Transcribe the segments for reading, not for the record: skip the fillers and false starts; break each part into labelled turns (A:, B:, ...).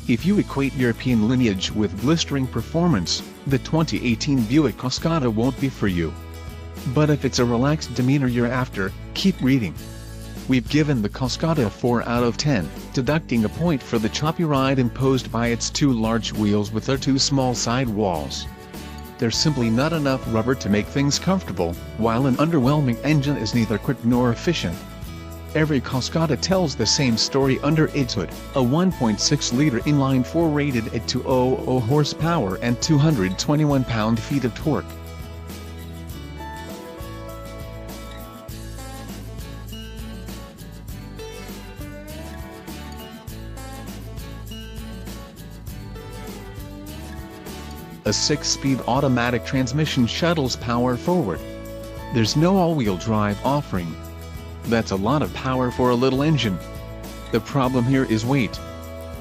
A: If you equate European lineage with blistering performance, the 2018 Buick Cascada won't be for you. But if it's a relaxed demeanor you're after, keep reading. We've given the Cascada a 4 out of 10, deducting a point for the choppy ride imposed by its two large wheels with their two small sidewalls. There's simply not enough rubber to make things comfortable, while an underwhelming engine is neither quick nor efficient. Every Cascada tells the same story under its hood, a 1.6-liter inline-4 rated at 200 horsepower and 221 pound-feet of torque. A 6-speed automatic transmission shuttles power forward. There's no all-wheel drive offering. That's a lot of power for a little engine. The problem here is weight.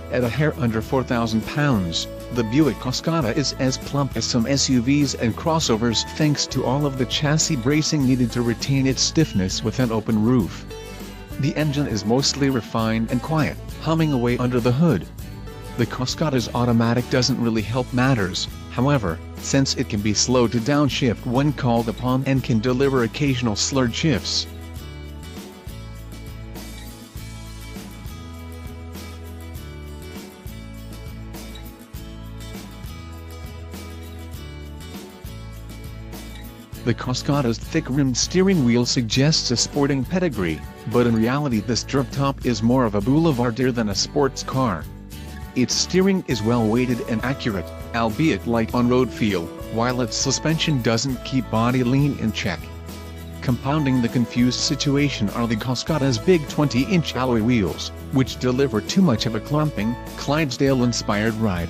A: At a hair under 4,000 pounds, the Buick Cascada is as plump as some SUVs and crossovers thanks to all of the chassis bracing needed to retain its stiffness with an open roof. The engine is mostly refined and quiet, humming away under the hood. The Cascada's automatic doesn't really help matters, however, since it can be slow to downshift when called upon and can deliver occasional slurred shifts. The Cascada's thick-rimmed steering wheel suggests a sporting pedigree, but in reality this drop-top is more of a boulevardier than a sports car. Its steering is well-weighted and accurate, albeit light on road feel, while its suspension doesn't keep body lean in check. Compounding the confused situation are the Cascada's big 20-inch alloy wheels, which deliver too much of a clumping, Clydesdale-inspired ride.